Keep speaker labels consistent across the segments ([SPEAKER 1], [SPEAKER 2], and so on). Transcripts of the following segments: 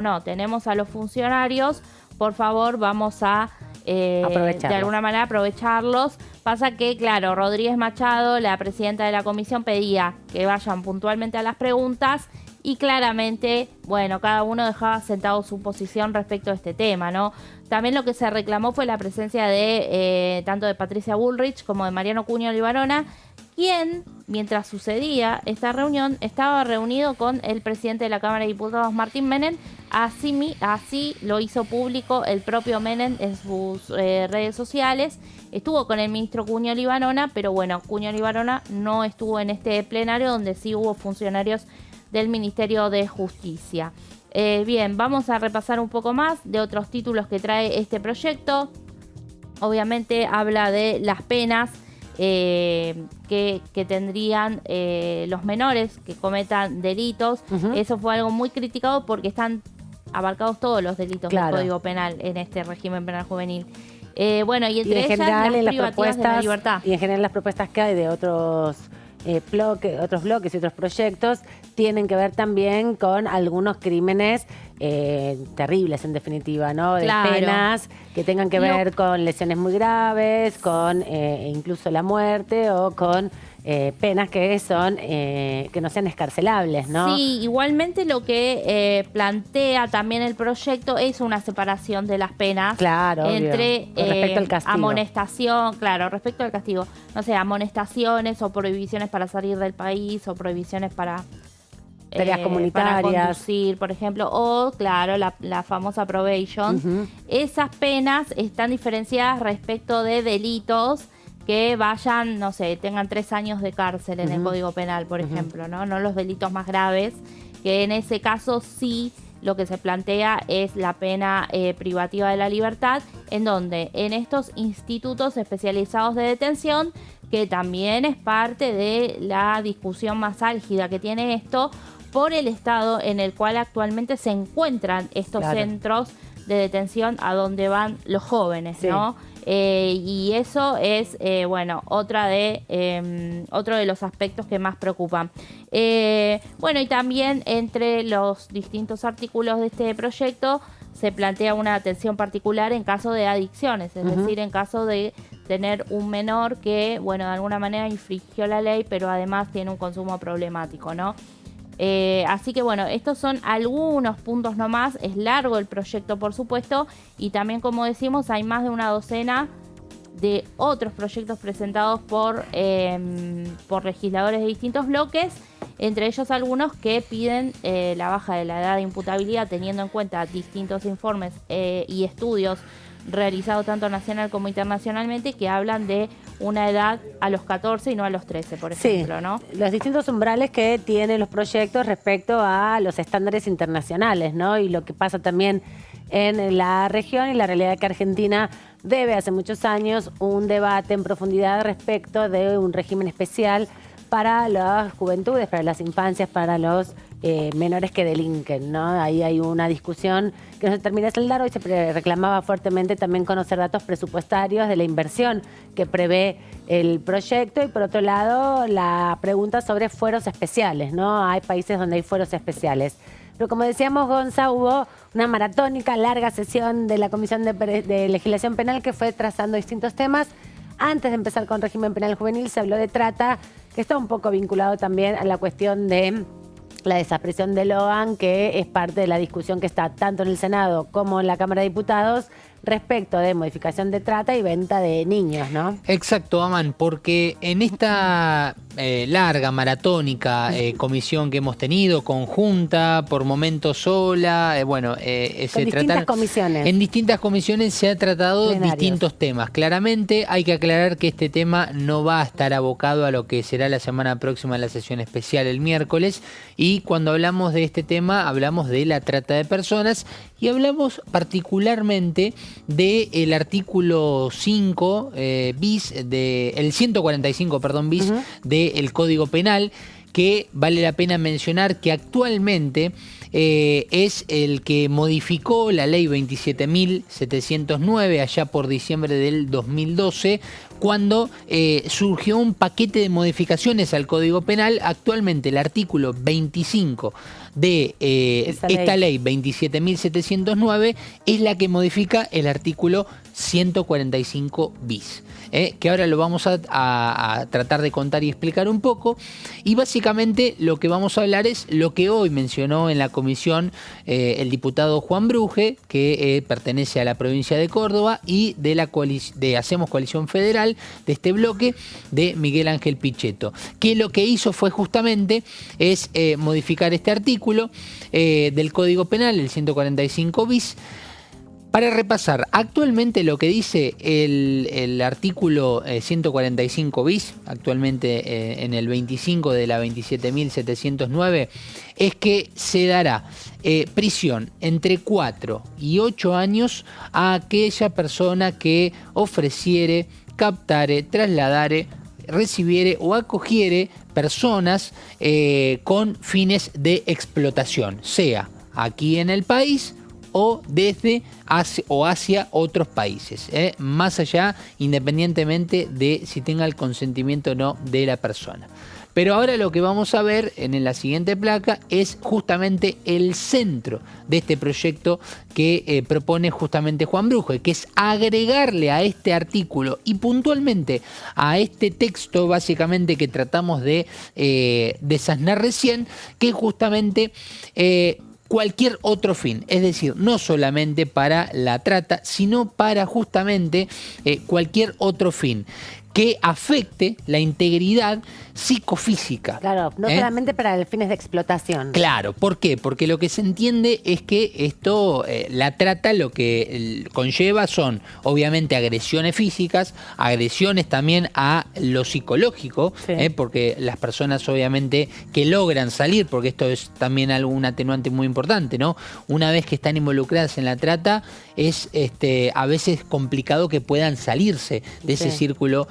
[SPEAKER 1] no, tenemos a los funcionarios, por favor vamos a de alguna manera aprovecharlos. Pasa que, claro, Rodríguez Machado, la presidenta de la comisión, pedía que vayan puntualmente a las preguntas y claramente, bueno, cada uno dejaba sentado su posición respecto a este tema, ¿no? También lo que se reclamó fue la presencia de tanto de Patricia Bullrich como de Mariano Cuño Libarona, quien, mientras sucedía esta reunión, estaba reunido con el presidente de la Cámara de Diputados, Martín Menem. Así lo hizo público el propio Menem en sus redes sociales. Estuvo con el ministro Cuño Libarona, pero bueno, Cuño Libarona no estuvo en este plenario, donde sí hubo funcionarios del Ministerio de Justicia. Bien, vamos a repasar un poco más de otros títulos que trae este proyecto. Obviamente habla de las penas que tendrían los menores que cometan delitos. Eso fue algo muy criticado porque están abarcados todos los delitos del Código Penal en este régimen penal juvenil. Bueno, y entre ellas las privativas de la libertad.
[SPEAKER 2] Y en general las propuestas que hay de otros bloques y otros proyectos tienen que ver también con algunos crímenes terribles, en definitiva, ¿no? De penas que tengan que ver con lesiones muy graves, con incluso la muerte, o con penas que son que no sean escarcelables, ¿no?
[SPEAKER 1] Sí, igualmente lo que plantea también el proyecto es una separación de las penas entre
[SPEAKER 2] respecto al castigo.
[SPEAKER 1] Amonestación, respecto al castigo. No sé, amonestaciones o prohibiciones para salir del país, o prohibiciones para
[SPEAKER 2] tareas comunitarias,
[SPEAKER 1] para conducir, por ejemplo, o la famosa probation. Esas penas están diferenciadas respecto de delitos que vayan, no sé, tengan 3 años de cárcel en el Código Penal, por ejemplo, ¿no? No los delitos más graves, que en ese caso sí lo que se plantea es la pena privativa de la libertad, en donde en estos institutos especializados de detención, que también es parte de la discusión más álgida que tiene esto, por el estado en el cual actualmente se encuentran estos centros de detención a donde van los jóvenes, ¿no? Y eso es, bueno, otro de los aspectos que más preocupan. Bueno, y también entre los distintos artículos de este proyecto se plantea una atención particular en caso de adicciones, es decir, en caso de tener un menor que, bueno, de alguna manera infringió la ley, pero además tiene un consumo problemático, ¿no? Así que bueno, estos son algunos puntos nomás. Es largo el proyecto, por supuesto, y también, como decimos, hay más de una docena de otros proyectos presentados por legisladores de distintos bloques, entre ellos algunos que piden la baja de la edad de imputabilidad, teniendo en cuenta distintos informes y estudios realizados tanto nacional como internacionalmente, que hablan de una edad a los 14 y no a los 13, por ejemplo, ¿no?
[SPEAKER 2] Los distintos umbrales que tienen los proyectos respecto a los estándares internacionales, ¿no? Y lo que pasa también en la región, y la realidad que Argentina debe hace muchos años un debate en profundidad respecto de un régimen especial para las juventudes, para las infancias, para los menores que delinquen, ¿no? Ahí hay una discusión que no se termina de saldar. Hoy se reclamaba fuertemente también conocer datos presupuestarios de la inversión que prevé el proyecto, y por otro lado la pregunta sobre fueros especiales, ¿no? Hay países donde hay fueros especiales. Pero como decíamos, Gonza, hubo una maratónica, larga sesión de la Comisión de Legislación Penal que fue trazando distintos temas. Antes de empezar con régimen penal juvenil se habló de trata, que está un poco vinculado también a la cuestión de la desaparición de Logan, que es parte de la discusión que está tanto en el Senado como en la Cámara de Diputados respecto de modificación de trata y venta de niños, ¿no?
[SPEAKER 3] Exacto, Aman, porque en esta larga, maratónica comisión que hemos tenido, conjunta, por momentos sola,
[SPEAKER 2] comisiones.
[SPEAKER 3] En distintas comisiones se ha tratado
[SPEAKER 2] Plenarios.
[SPEAKER 3] Distintos temas. Claramente hay que aclarar que este tema no va a estar abocado a lo que será la semana próxima la sesión especial el miércoles, y cuando hablamos de este tema hablamos de la trata de personas, y hablamos particularmente del artículo 5 bis, el 145, perdón, bis del Código Penal, que vale la pena mencionar que actualmente es el que modificó la ley 27.709 allá por diciembre del 2012, cuando surgió un paquete de modificaciones al Código Penal. Actualmente el artículo 25 de esta ley 27.709 es la que modifica el artículo 145 bis. Que ahora lo vamos a tratar de contar y explicar un poco. Y básicamente lo que vamos a hablar es lo que hoy mencionó en la comisión el diputado Juan Bruje, que pertenece a la provincia de Córdoba, y de Hacemos Coalición Federal, de este bloque de Miguel Ángel Pichetto, que lo que hizo fue justamente es modificar este artículo del Código Penal, el 145 bis. Para repasar, actualmente lo que dice el artículo 145 bis, actualmente en el 25 de la 27.709, es que se dará prisión entre 4 y 8 años a aquella persona que ofreciere, captare, trasladare, recibiere o acogiere personas con fines de explotación, sea aquí en el país o desde hacia otros países, más allá, independientemente de si tenga el consentimiento o no de la persona. Pero ahora lo que vamos a ver en la siguiente placa es justamente el centro de este proyecto que propone justamente Juan Bruje, que es agregarle a este artículo y puntualmente a este texto básicamente que tratamos de desasnar recién, que justamente cualquier otro fin, es decir, no solamente para la trata, sino para justamente cualquier otro fin que afecte la integridad psicofísica.
[SPEAKER 2] Claro, no solamente para fines de explotación.
[SPEAKER 3] Claro, ¿por qué? Porque lo que se entiende es que esto, la trata, lo que conlleva son obviamente agresiones físicas, agresiones también a lo psicológico, sí. Porque las personas obviamente que logran salir, porque esto es también un atenuante muy importante, ¿no? Una vez que están involucradas en la trata, es a veces complicado que puedan salirse de ese círculo.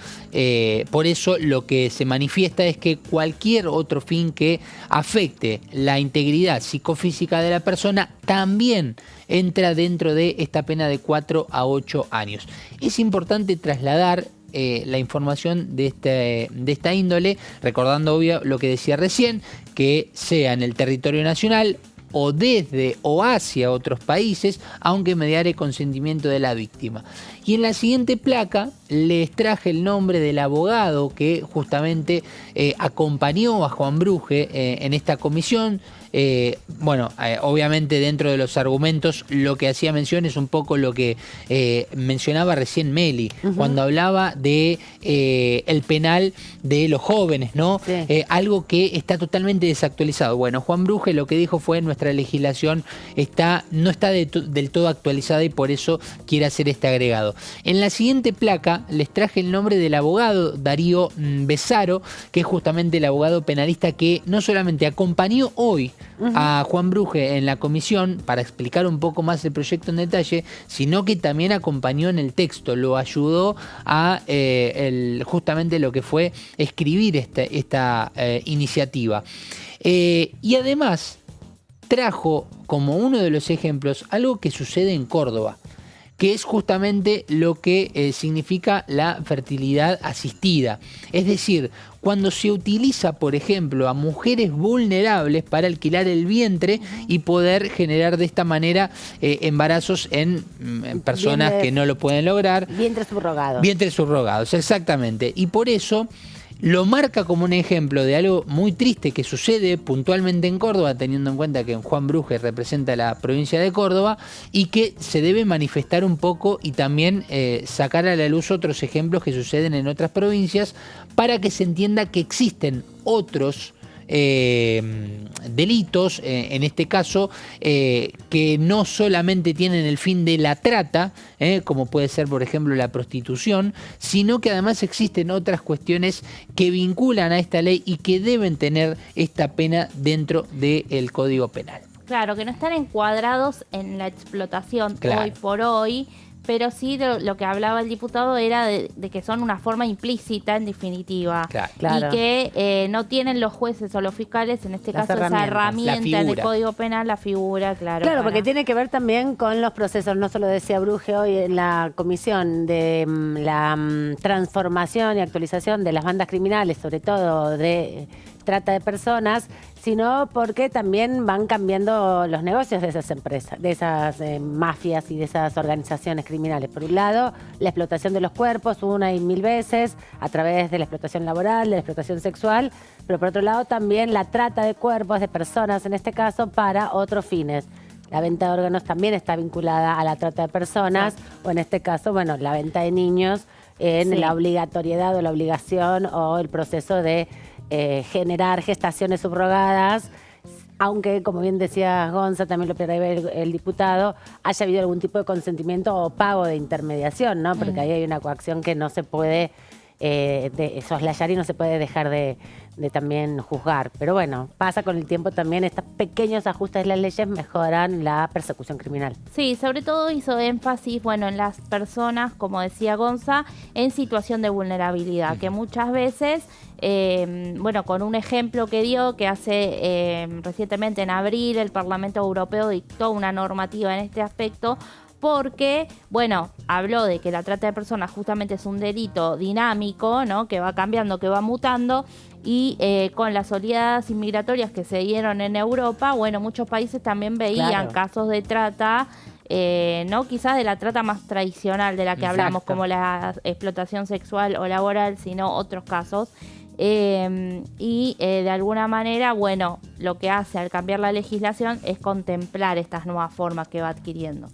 [SPEAKER 3] Por eso lo que se manifiesta es que cualquier otro fin que afecte la integridad psicofísica de la persona también entra dentro de esta pena de 4 a 8 años. Es importante trasladar la información de esta índole, recordando obvio lo que decía recién, que sea en el territorio nacional o desde o hacia otros países, aunque mediare consentimiento de la víctima. Y en la siguiente placa les traje el nombre del abogado que justamente acompañó a Juan Bruje en esta comisión. Obviamente dentro de los argumentos lo que hacía mención es un poco lo que mencionaba recién Meli, cuando hablaba de el penal de los jóvenes, ¿no? Sí. Algo que está totalmente desactualizado. Bueno, Juan Bruje lo que dijo fue: nuestra legislación no está del todo actualizada y por eso quiere hacer este agregado. En la siguiente placa les traje el nombre del abogado Darío Besaro, que es justamente el abogado penalista que no solamente acompañó hoy a Juan Bruje en la comisión para explicar un poco más el proyecto en detalle, sino que también acompañó en el texto, lo ayudó a justamente lo que fue escribir esta iniciativa. Y además trajo como uno de los ejemplos algo que sucede en Córdoba, que es justamente lo que significa la fertilidad asistida. Es decir, cuando se utiliza, por ejemplo, a mujeres vulnerables para alquilar el vientre y poder generar de esta manera embarazos en personas que no lo pueden lograr.
[SPEAKER 2] Vientres subrogados.
[SPEAKER 3] Vientres subrogados, exactamente. Y por eso lo marca como un ejemplo de algo muy triste que sucede puntualmente en Córdoba, teniendo en cuenta que Juan Bruje representa la provincia de Córdoba, y que se debe manifestar un poco y también sacar a la luz otros ejemplos que suceden en otras provincias, para que se entienda que existen otros delitos, en este caso, que no solamente tienen el fin de la trata, como puede ser por ejemplo la prostitución, sino que además existen otras cuestiones que vinculan a esta ley y que deben tener esta pena dentro del Código Penal.
[SPEAKER 1] Claro, que no están encuadrados en la explotación hoy por hoy, pero sí lo que hablaba el diputado era de que son una forma implícita, en definitiva. Claro. Y que no tienen los jueces o los fiscales, en este caso, esa herramienta en el Código Penal, la figura, Claro,
[SPEAKER 2] porque tiene que ver también con los procesos, no solo decía Bruje hoy en la comisión, de la transformación y actualización de las bandas criminales, sobre todo de trata de personas, sino porque también van cambiando los negocios de esas empresas, de esas mafias y de esas organizaciones criminales. Por un lado, la explotación de los cuerpos una y mil veces a través de la explotación laboral, de la explotación sexual, pero por otro lado también la trata de cuerpos, de personas en este caso, para otros fines. La venta de órganos también está vinculada a la trata de personas, o en este caso, bueno, la venta de niños en la obligatoriedad o la obligación o el proceso de generar gestaciones subrogadas, aunque, como bien decía Gonza, también lo prevé el diputado, haya habido algún tipo de consentimiento o pago de intermediación, ¿no? Porque ahí hay una coacción que no se puede soslayar y no se puede dejar de también juzgar. Pero bueno, pasa con el tiempo también, estos pequeños ajustes de las leyes mejoran la persecución criminal.
[SPEAKER 1] Sí, sobre todo hizo énfasis, bueno, en las personas, como decía Gonza, en situación de vulnerabilidad, que muchas veces, bueno, con un ejemplo que dio, que hace recientemente en abril el Parlamento Europeo dictó una normativa en este aspecto, porque, bueno, habló de que la trata de personas justamente es un delito dinámico, ¿no? Que va cambiando, que va mutando, y con las oleadas inmigratorias que se dieron en Europa, bueno, muchos países también veían casos de trata, no quizás de la trata más tradicional de la que hablamos, como la explotación sexual o laboral, sino otros casos. Y de alguna manera, bueno, lo que hace al cambiar la legislación es contemplar estas nuevas formas que va adquiriendo.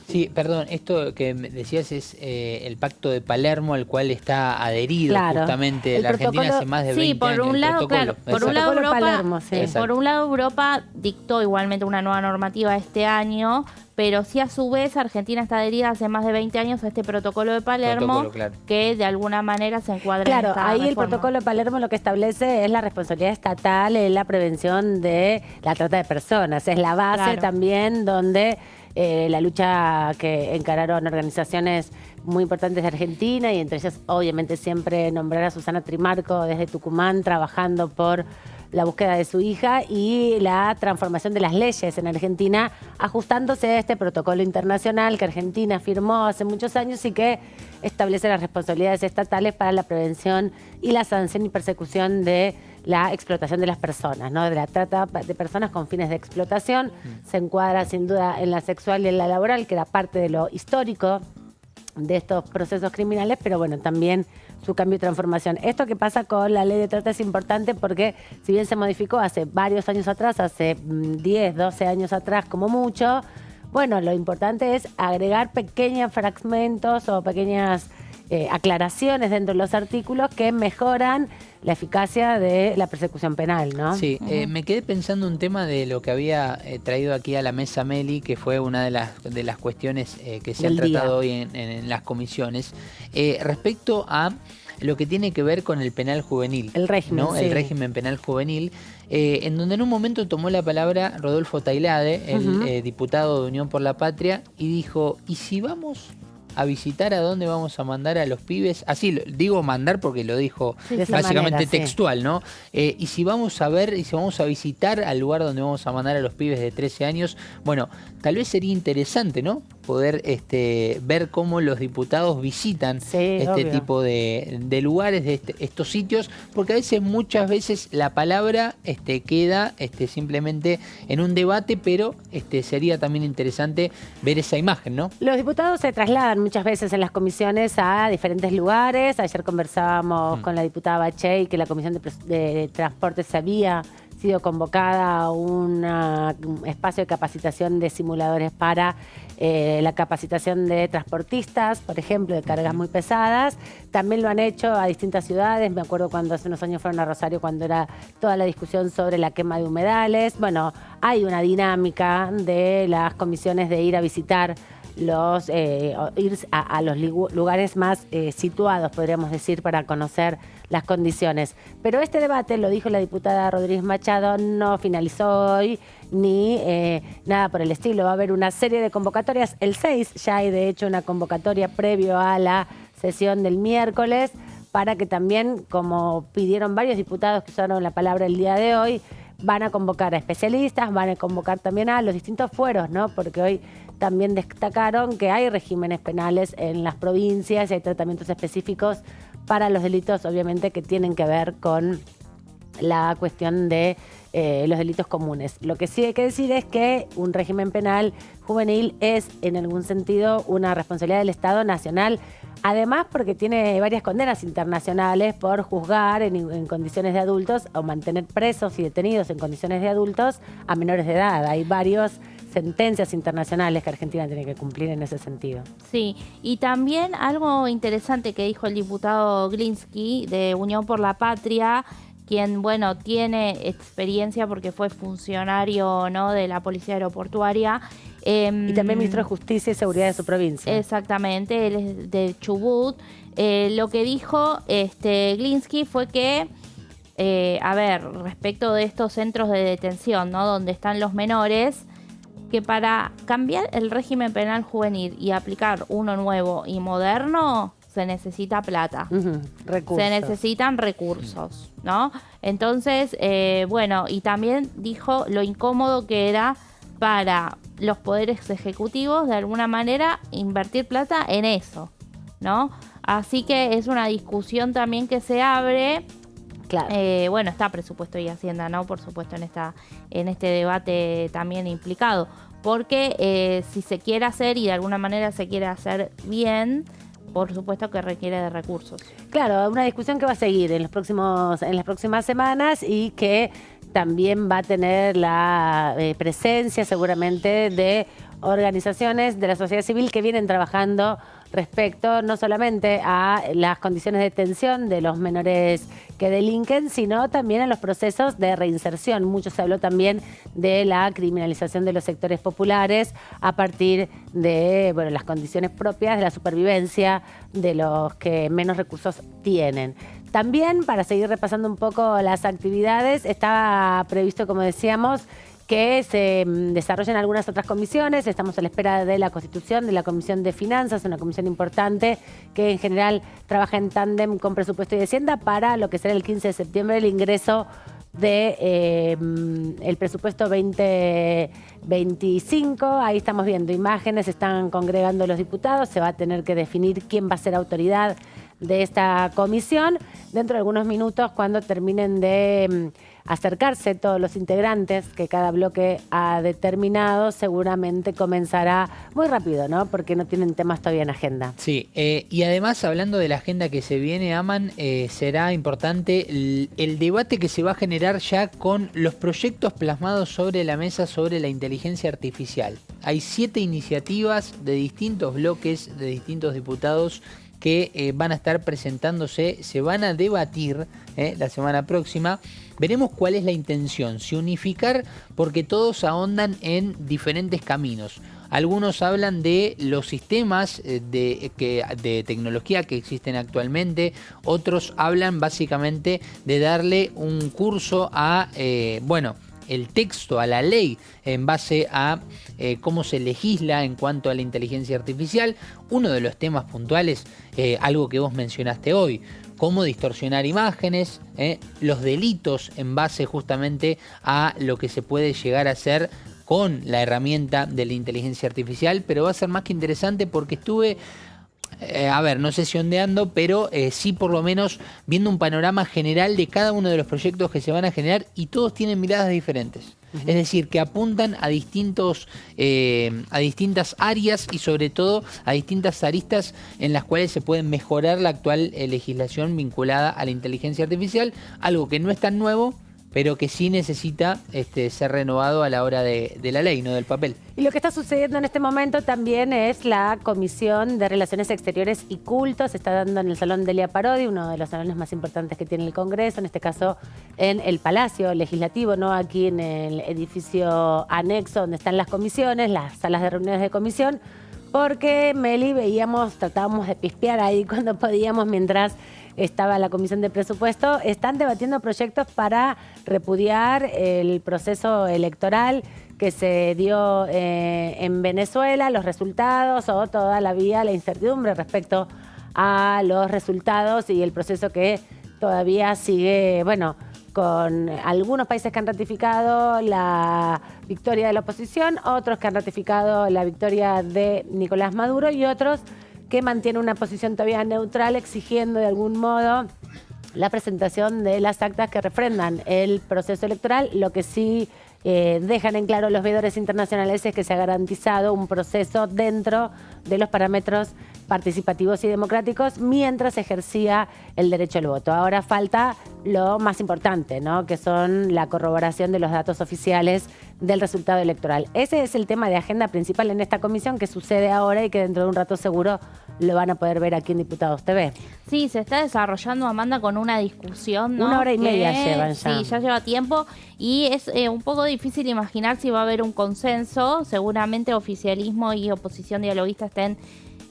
[SPEAKER 3] Sí, perdón, esto que me decías es el Pacto de Palermo al cual está adherido justamente la Argentina hace más de 20 años.
[SPEAKER 1] Sí, por un lado, claro, por un lado Europa,
[SPEAKER 2] Palermo,
[SPEAKER 1] por un lado Europa dictó igualmente una nueva normativa este año, pero sí a su vez Argentina está adherida hace más de 20 años a este protocolo de Palermo, que de alguna manera se encuadra en esta
[SPEAKER 2] ahí
[SPEAKER 1] reforma.
[SPEAKER 2] El protocolo de Palermo lo que establece es la responsabilidad estatal en la prevención de la trata de personas. Es la base también donde la lucha que encararon organizaciones muy importantes de Argentina, y entre ellas obviamente siempre nombrar a Susana Trimarco desde Tucumán trabajando por la búsqueda de su hija y la transformación de las leyes en Argentina, ajustándose a este protocolo internacional que Argentina firmó hace muchos años y que establece las responsabilidades estatales para la prevención y la sanción y persecución de la explotación de las personas, ¿no? De la trata de personas con fines de explotación. Se encuadra sin duda en la sexual y en la laboral, que era parte de lo histórico de estos procesos criminales, pero bueno, también su cambio y transformación. Esto que pasa con la ley de trata es importante porque si bien se modificó hace varios años atrás, hace 10, 12 años atrás como mucho, bueno, lo importante es agregar pequeños fragmentos o pequeñas aclaraciones dentro de los artículos que mejoran la eficacia de la persecución penal, ¿no?
[SPEAKER 3] Sí, me quedé pensando un tema de lo que había traído aquí a la mesa Meli, que fue una de las cuestiones que se han tratado hoy en las comisiones, respecto a lo que tiene que ver con el penal juvenil.
[SPEAKER 2] El régimen,
[SPEAKER 3] ¿no? El régimen penal juvenil, en donde en un momento tomó la palabra Rodolfo Tailade, el diputado de Unión por la Patria, y dijo, ¿y si vamos a visitar a dónde vamos a mandar a los pibes? Así digo mandar porque lo dijo básicamente textual, ¿no? Y si vamos a ver, y si vamos a visitar al lugar donde vamos a mandar a los pibes de 13 años, bueno, tal vez sería interesante, ¿no? Poder ver cómo los diputados visitan tipo de lugares, de estos sitios, porque a veces, muchas veces, la palabra queda simplemente en un debate, pero sería también interesante ver esa imagen, ¿no?
[SPEAKER 2] Los diputados se trasladan muchas veces en las comisiones a diferentes lugares. Ayer conversábamos con la diputada Bachey que la Comisión de Transportes había sido convocada a un espacio de capacitación de simuladores para la capacitación de transportistas, por ejemplo, de cargas muy pesadas. También lo han hecho a distintas ciudades. Me acuerdo cuando hace unos años fueron a Rosario, cuando era toda la discusión sobre la quema de humedales. Bueno, hay una dinámica de las comisiones de ir a visitar ir a los lugares más situados, podríamos decir, para conocer las condiciones. Pero este debate, lo dijo la diputada Rodríguez Machado, no finalizó hoy ni nada por el estilo. Va a haber una serie de convocatorias. El 6 ya hay, de hecho, una convocatoria previo a la sesión del miércoles para que también, como pidieron varios diputados que usaron la palabra el día de hoy, van a convocar a especialistas, van a convocar también a los distintos fueros, ¿no? Porque hoy también destacaron que hay regímenes penales en las provincias y hay tratamientos específicos para los delitos, obviamente, que tienen que ver con la cuestión de los delitos comunes. Lo que sí hay que decir es que un régimen penal juvenil es, en algún sentido, una responsabilidad del Estado nacional, además porque tiene varias condenas internacionales por juzgar en condiciones de adultos o mantener presos y detenidos en condiciones de adultos a menores de edad. Hay varias sentencias internacionales que Argentina tiene que cumplir en ese sentido.
[SPEAKER 1] Sí, y también algo interesante que dijo el diputado Glinsky de Unión por la Patria, quien, bueno, tiene experiencia porque fue funcionario, ¿no?, de la Policía Aeroportuaria.
[SPEAKER 2] Y también ministro de Justicia y Seguridad de su provincia.
[SPEAKER 1] Exactamente, él es de Chubut. Lo que dijo Glinsky fue que, a ver, respecto de estos centros de detención, ¿no?, donde están los menores, que para cambiar el régimen penal juvenil y aplicar uno nuevo y moderno, se necesita plata.
[SPEAKER 2] Recursos.
[SPEAKER 1] Se necesitan recursos, ¿no? Entonces, bueno, y también dijo lo incómodo que era para los poderes ejecutivos, de alguna manera, invertir plata en eso, ¿no? Así que es una discusión también que se abre.
[SPEAKER 2] Claro.
[SPEAKER 1] Bueno, está presupuesto y Hacienda, ¿no? Por supuesto, en este debate también implicado. Porque si se quiere hacer y de alguna manera se quiere hacer bien, por supuesto que requiere de recursos.
[SPEAKER 2] Claro, una discusión que va a seguir en las próximas semanas y que también va a tener la presencia seguramente de organizaciones de la sociedad civil que vienen trabajando respecto no solamente a las condiciones de detención de los menores que delinquen, sino también a los procesos de reinserción. Mucho se habló también de la criminalización de los sectores populares a partir de, bueno, las condiciones propias de la supervivencia de los que menos recursos tienen. También, para seguir repasando un poco las actividades, estaba previsto, como decíamos, que se desarrollen algunas otras comisiones. Estamos a la espera de la constitución de la Comisión de Finanzas, una comisión importante que en general trabaja en tándem con Presupuesto y Hacienda para lo que será el 15 de septiembre el ingreso de el presupuesto 2025. Ahí estamos viendo imágenes, están congregando los diputados, se va a tener que definir quién va a ser autoridad de esta comisión. Dentro de algunos minutos, cuando terminen de acercarse todos los integrantes que cada bloque ha determinado, seguramente comenzará muy rápido, ¿no? Porque no tienen temas todavía en agenda.
[SPEAKER 3] Sí, y además, hablando de la agenda que se viene, Aman, será importante el debate que se va a generar ya con los proyectos plasmados sobre la mesa sobre la inteligencia artificial. Hay 7 iniciativas de distintos bloques, de distintos diputados, que van a estar presentándose, se van a debatir la semana próxima. Veremos cuál es la intención, si unificar, porque todos ahondan en diferentes caminos. Algunos hablan de los sistemas de tecnología que existen actualmente, otros hablan básicamente de darle un curso a, el texto, a la ley, en base a cómo se legisla en cuanto a la inteligencia artificial. Uno de los temas puntuales, algo que vos mencionaste hoy, cómo distorsionar imágenes, los delitos en base justamente a lo que se puede llegar a hacer con la herramienta de la inteligencia artificial, pero va a ser más que interesante porque estuve... no sé si ondeando, pero sí por lo menos viendo un panorama general de cada uno de los proyectos que se van a generar y todos tienen miradas diferentes. Es decir, que apuntan a distintas áreas y sobre todo a distintas aristas en las cuales se puede mejorar la actual legislación vinculada a la inteligencia artificial, algo que no es tan nuevo, pero que sí necesita ser renovado a la hora de la ley, no del papel.
[SPEAKER 2] Y lo que está sucediendo en este momento también es la Comisión de Relaciones Exteriores y Cultos. Se está dando en el Salón Delia Parodi, uno de los salones más importantes que tiene el Congreso, en este caso en el Palacio Legislativo, no aquí en el edificio anexo donde están las comisiones, las salas de reuniones de comisión, porque Meli tratábamos de pispear ahí cuando podíamos mientras estaba la Comisión de Presupuesto. Están debatiendo proyectos para repudiar el proceso electoral que se dio en Venezuela, los resultados o toda la incertidumbre respecto a los resultados y el proceso que todavía sigue, con algunos países que han ratificado la victoria de la oposición, otros que han ratificado la victoria de Nicolás Maduro y otros que mantienen una posición todavía neutral, exigiendo de algún modo la presentación de las actas que refrendan el proceso electoral. Lo que sí dejan en claro los veedores internacionales es que se ha garantizado un proceso dentro de los parámetros participativos y democráticos mientras ejercía el derecho al voto. Ahora falta lo más importante, ¿no? Que son la corroboración de los datos oficiales del resultado electoral. Ese es el tema de agenda principal en esta comisión que sucede ahora y que dentro de un rato seguro lo van a poder ver aquí en Diputados TV.
[SPEAKER 1] Sí, se está desarrollando, Amanda, con una discusión, ¿no?
[SPEAKER 2] 1 hora y media llevan ya.
[SPEAKER 1] Sí, ya lleva tiempo y es un poco difícil imaginar si va a haber un consenso. Seguramente oficialismo y oposición dialoguista estén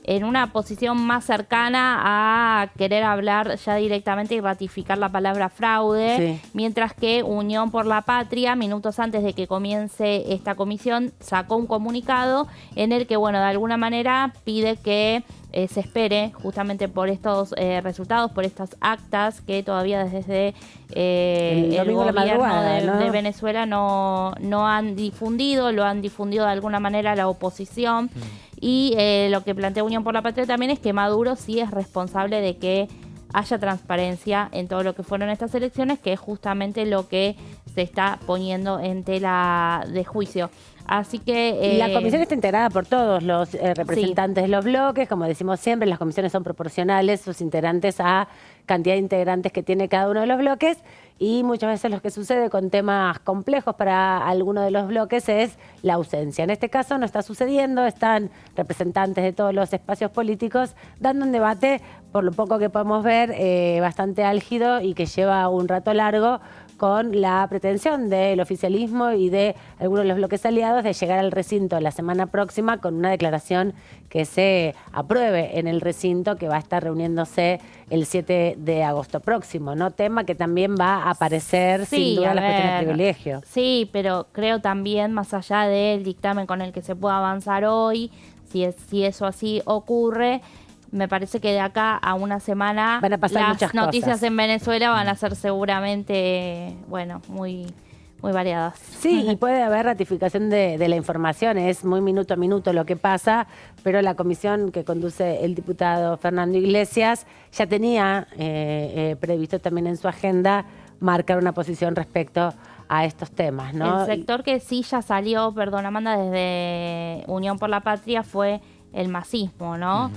[SPEAKER 1] en una posición más cercana a querer hablar ya directamente y ratificar la palabra fraude, sí. Mientras que Unión por la Patria, minutos antes de que comience esta comisión, sacó un comunicado en el que, bueno, de alguna manera pide que se espere justamente por estos resultados, por estas actas que todavía desde el gobierno de Venezuela no han difundido, lo han difundido de alguna manera la oposición. Y lo que plantea Unión por la Patria también es que Maduro sí es responsable de que haya transparencia en todo lo que fueron estas elecciones, que es justamente lo que se está poniendo en tela de juicio. Así que
[SPEAKER 2] la comisión está integrada por todos los representantes de los bloques. Como decimos siempre, las comisiones son proporcionales, sus integrantes a cantidad de integrantes que tiene cada uno de los bloques. Y muchas veces lo que sucede con temas complejos para alguno de los bloques es la ausencia. En este caso no está sucediendo, están representantes de todos los espacios políticos dando un debate, por lo poco que podemos ver, bastante álgido y que lleva un rato largo, con la pretensión del oficialismo y de algunos de los bloques aliados de llegar al recinto la semana próxima con una declaración que se apruebe en el recinto que va a estar reuniéndose el 7 de agosto próximo, ¿no? Tema que también va a aparecer sin duda en las cuestiones de privilegio.
[SPEAKER 1] Sí, pero creo también, más allá del dictamen con el que se pueda avanzar hoy, si eso así ocurre, me parece que de acá a una semana
[SPEAKER 2] van a pasar
[SPEAKER 1] las noticias
[SPEAKER 2] cosas
[SPEAKER 1] en Venezuela van a ser seguramente, bueno, muy variadas.
[SPEAKER 2] Sí, y puede haber ratificación de la información, es muy minuto a minuto lo que pasa, pero la comisión que conduce el diputado Fernando Iglesias ya tenía previsto también en su agenda marcar una posición respecto a estos temas, ¿no?
[SPEAKER 1] El sector que sí ya salió, perdón Amanda, desde Unión por la Patria fue el masismo, ¿no?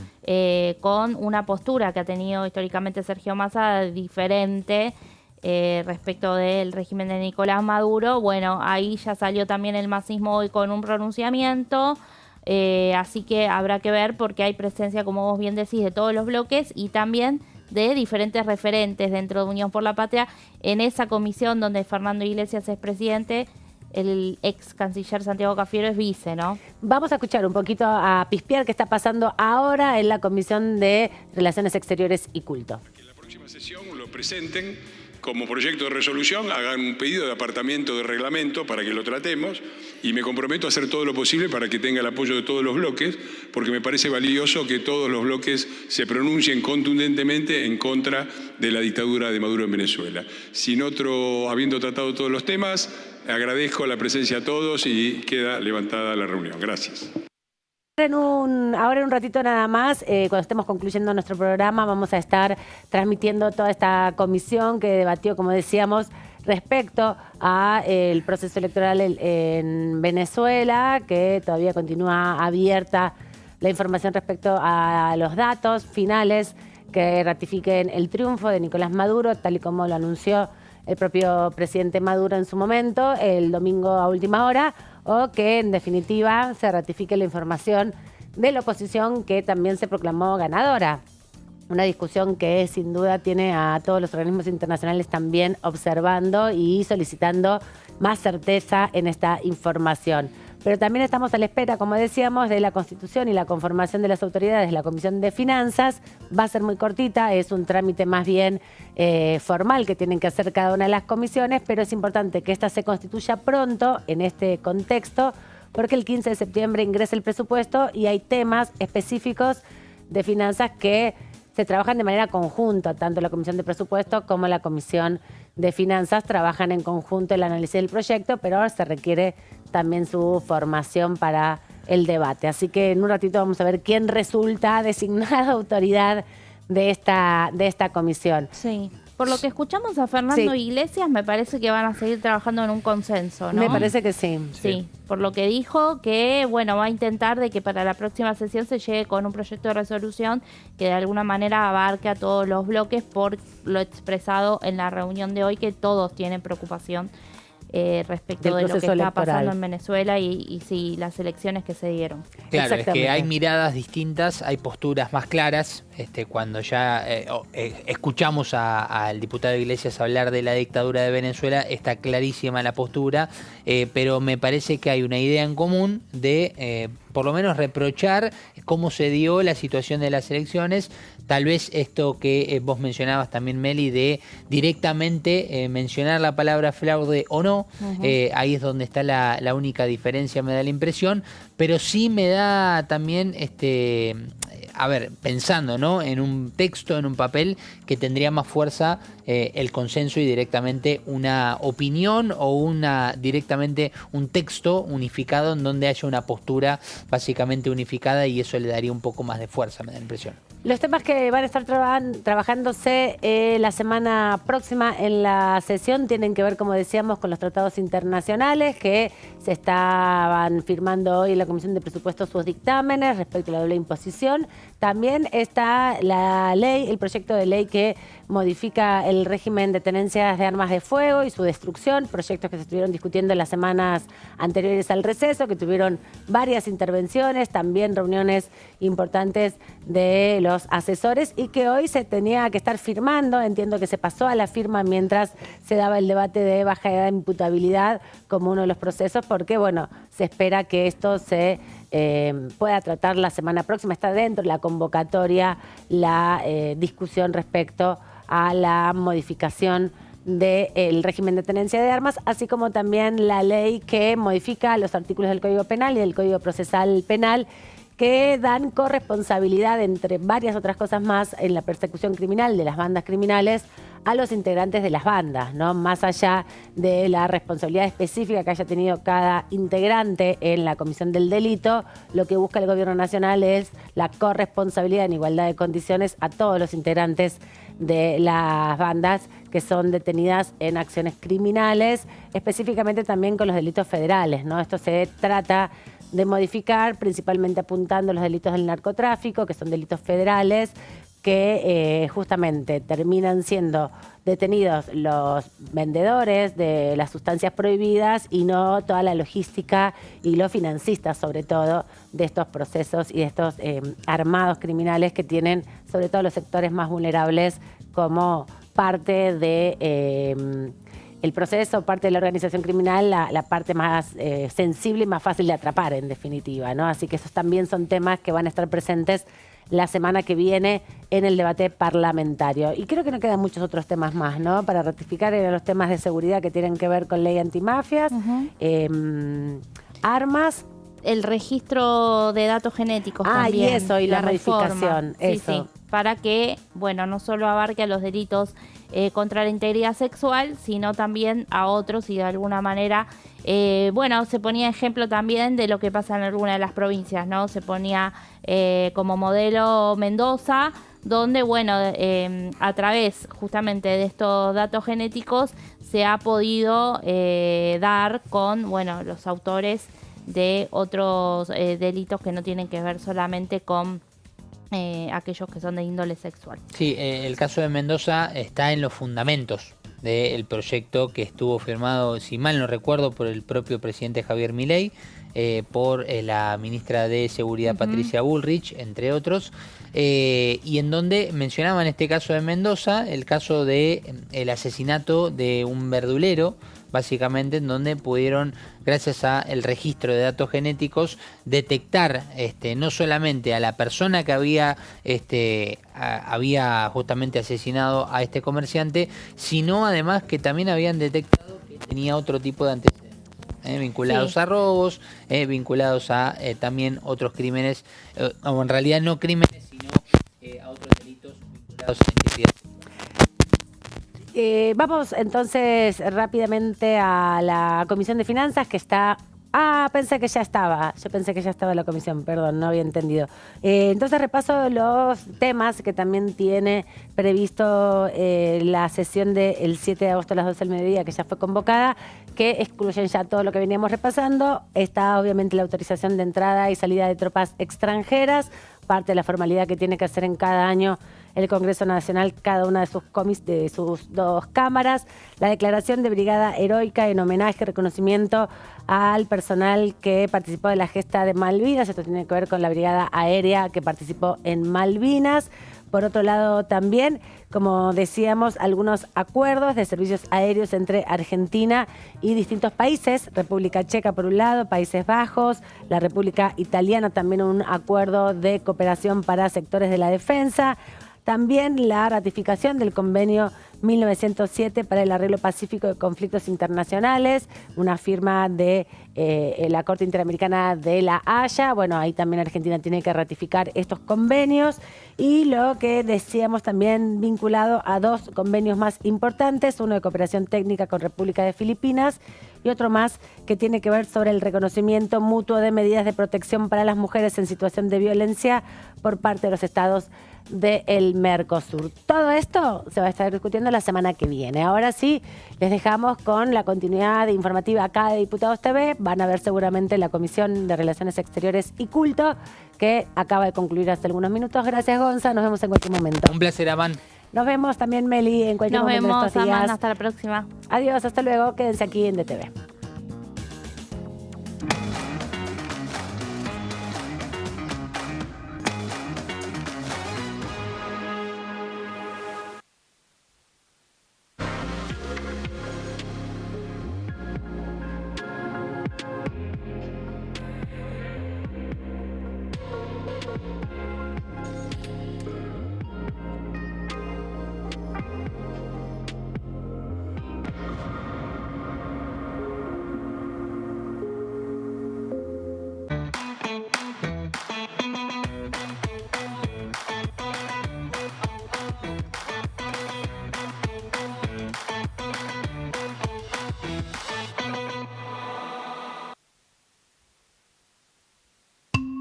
[SPEAKER 1] Con una postura que ha tenido históricamente Sergio Massa diferente respecto del régimen de Nicolás Maduro. Bueno, ahí ya salió también el masismo hoy con un pronunciamiento, así que habrá que ver porque hay presencia, como vos bien decís, de todos los bloques y también de diferentes referentes dentro de Unión por la Patria en esa comisión donde Fernando Iglesias es presidente. El ex canciller Santiago Cafiero es vice, ¿no?
[SPEAKER 2] Vamos a escuchar un poquito a pispear qué está pasando ahora en la Comisión de Relaciones Exteriores y Culto.
[SPEAKER 4] Que en la próxima sesión lo presenten como proyecto de resolución, hagan un pedido de apartamiento de reglamento para que lo tratemos y me comprometo a hacer todo lo posible para que tenga el apoyo de todos los bloques, porque me parece valioso que todos los bloques se pronuncien contundentemente en contra de la dictadura de Maduro en Venezuela. Habiendo tratado todos los temas, agradezco la presencia a todos y queda levantada la reunión. Gracias.
[SPEAKER 2] Ahora en un ratito nada más, cuando estemos concluyendo nuestro programa, vamos a estar transmitiendo toda esta comisión que debatió, como decíamos, respecto al proceso electoral en Venezuela, que todavía continúa abierta la información respecto a los datos finales que ratifiquen el triunfo de Nicolás Maduro, tal y como lo anunció el propio presidente Maduro en su momento, el domingo a última hora, o que en definitiva se ratifique la información de la oposición que también se proclamó ganadora. Una discusión que sin duda tiene a todos los organismos internacionales también observando y solicitando más certeza en esta información. Pero también estamos a la espera, como decíamos, de la constitución y la conformación de las autoridades de la Comisión de Finanzas. Va a ser muy cortita, es un trámite más bien formal que tienen que hacer cada una de las comisiones, pero es importante que esta se constituya pronto en este contexto, porque el 15 de septiembre ingresa el presupuesto y hay temas específicos de finanzas que se trabajan de manera conjunta, tanto la Comisión de Presupuesto como la Comisión de Finanzas trabajan en conjunto el análisis del proyecto, pero ahora se requiere también su formación para el debate. Así que en un ratito vamos a ver quién resulta designada autoridad de esta comisión.
[SPEAKER 1] Sí. Por lo que escuchamos a Fernando
[SPEAKER 2] Sí.
[SPEAKER 1] Iglesias, me parece que van a seguir trabajando en un consenso, ¿no?
[SPEAKER 2] Me parece que sí.
[SPEAKER 1] Sí, por lo que dijo que, bueno, va a intentar de que para la próxima sesión se llegue con un proyecto de resolución que de alguna manera abarque a todos los bloques, por lo expresado en la reunión de hoy, que todos tienen preocupación respecto
[SPEAKER 2] Del
[SPEAKER 1] de lo que
[SPEAKER 2] proceso
[SPEAKER 1] está pasando
[SPEAKER 2] electoral.
[SPEAKER 1] en Venezuela y sí, las elecciones que se dieron.
[SPEAKER 3] Claro, es que
[SPEAKER 2] Exactamente.
[SPEAKER 3] hay miradas distintas, hay posturas más claras. Cuando ya escuchamos al diputado Iglesias hablar de la dictadura de Venezuela, está clarísima la postura, pero me parece que hay una idea en común de por lo menos reprochar cómo se dio la situación de las elecciones. Tal vez esto que vos mencionabas también, Meli, de directamente mencionar la palabra fraude o no, ahí es donde está la única diferencia, me da la impresión, pero sí me da también, a ver, pensando, ¿no?, en un texto, en un papel, que tendría más fuerza el consenso y directamente una opinión o directamente un texto unificado en donde haya una postura básicamente unificada, y eso le daría un poco más de fuerza, me da la impresión.
[SPEAKER 2] Los temas que van a estar trabajándose la semana próxima en la sesión tienen que ver, como decíamos, con los tratados internacionales que se estaban firmando hoy en la Comisión de Presupuestos sus dictámenes respecto a la doble imposición. También está la ley, el proyecto de ley que modifica el régimen de tenencias de armas de fuego y su destrucción, proyectos que se estuvieron discutiendo en las semanas anteriores al receso, que tuvieron varias intervenciones, también reuniones importantes de los asesores, y que hoy se tenía que estar firmando. Entiendo que se pasó a la firma mientras se daba el debate de baja edad de imputabilidad como uno de los procesos, porque bueno, se espera que esto se pueda tratar la semana próxima. Está dentro de la convocatoria la discusión respecto a la modificación del régimen de tenencia de armas, así como también la ley que modifica los artículos del Código Penal y del Código Procesal Penal, que dan corresponsabilidad, entre varias otras cosas más, en la persecución criminal de las bandas criminales a los integrantes de las bandas, ¿no? Más allá de la responsabilidad específica que haya tenido cada integrante en la comisión del delito, lo que busca el Gobierno Nacional es la corresponsabilidad en igualdad de condiciones a todos los integrantes de las bandas que son detenidas en acciones criminales, específicamente también con los delitos federales, ¿no? Esto se trata de modificar, principalmente apuntando a los delitos del narcotráfico, que son delitos federales, que justamente terminan siendo detenidos los vendedores de las sustancias prohibidas y no toda la logística y los financistas, sobre todo, de estos procesos y de estos armados criminales que tienen, sobre todo, los sectores más vulnerables como parte de el proceso, parte de la organización criminal, la parte más sensible y más fácil de atrapar, en definitiva, ¿no? Así que esos también son temas que van a estar presentes la semana que viene en el debate parlamentario. Y creo que no quedan muchos otros temas más, ¿no? Para ratificar los temas de seguridad que tienen que ver con ley antimafias, armas.
[SPEAKER 1] El registro de datos genéticos también.
[SPEAKER 2] Y eso, y la
[SPEAKER 1] reforma.
[SPEAKER 2] modificación.
[SPEAKER 1] Sí,
[SPEAKER 2] Eso.
[SPEAKER 1] sí, para que, bueno, no solo abarque a los delitos contra la integridad sexual, sino también a otros, y de alguna manera, bueno, se ponía ejemplo también de lo que pasa en alguna de las provincias, ¿no? Se ponía como modelo Mendoza, donde, bueno, a través justamente de estos datos genéticos se ha podido dar con, bueno, los autores de otros delitos que no tienen que ver solamente con aquellos que son de índole sexual.
[SPEAKER 3] Sí, el caso de Mendoza está en los fundamentos del proyecto que estuvo firmado, si mal no recuerdo, por el propio presidente Javier Milei, por la ministra de Seguridad Patricia Bullrich, entre otros, y en donde mencionaban este caso de Mendoza, el caso de el asesinato de un verdulero, básicamente, en donde pudieron, gracias al registro de datos genéticos, detectar no solamente a la persona que había justamente asesinado a este comerciante, sino además que también habían detectado que tenía otro tipo de antecedentes, vinculados a robos, vinculados a también otros crímenes, o en realidad no crímenes, sino a otros delitos vinculados a la integridad.
[SPEAKER 2] Vamos entonces rápidamente a la Comisión de Finanzas, que está Pensé que ya estaba. Yo pensé que ya estaba en la comisión, perdón, no había entendido. Entonces repaso los temas que también tiene previsto la sesión del 7 de agosto a las 12 del mediodía, que ya fue convocada, que excluyen ya todo lo que veníamos repasando. Está obviamente la autorización de entrada y salida de tropas extranjeras, parte de la formalidad que tiene que hacer en cada año el Congreso Nacional, cada una de sus dos cámaras, la declaración de Brigada Heroica en homenaje y reconocimiento al personal que participó de la gesta de Malvinas. Esto tiene que ver con la Brigada Aérea que participó en Malvinas. Por otro lado, también, como decíamos, algunos acuerdos de servicios aéreos entre Argentina y distintos países. República Checa, por un lado, Países Bajos, la República Italiana, también un acuerdo de cooperación para sectores de la defensa. También la ratificación del convenio 1907 para el arreglo pacífico de conflictos internacionales, una firma de la Corte Interamericana de la Haya. Bueno, ahí también Argentina tiene que ratificar estos convenios. Y lo que decíamos también vinculado a dos convenios más importantes, uno de cooperación técnica con República de Filipinas y otro más que tiene que ver sobre el reconocimiento mutuo de medidas de protección para las mujeres en situación de violencia por parte de los estados del Mercosur. Todo esto se va a estar discutiendo la semana que viene. Ahora sí, les dejamos con la continuidad informativa acá de Diputados TV. Van a ver seguramente la Comisión de Relaciones Exteriores y Culto, que acaba de concluir hace algunos minutos. Gracias, Gonza. Nos vemos en cualquier momento.
[SPEAKER 3] Un placer, Aman.
[SPEAKER 2] Nos vemos también, Meli, en cualquier momento.
[SPEAKER 1] Nos
[SPEAKER 2] estos
[SPEAKER 1] vemos,
[SPEAKER 2] días.
[SPEAKER 1] Aman. Hasta la próxima.
[SPEAKER 2] Adiós, hasta luego. Quédense aquí en DTV.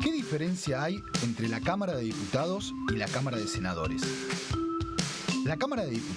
[SPEAKER 5] ¿Qué diferencia hay entre la Cámara de Diputados y la Cámara de Senadores? La Cámara de Diputados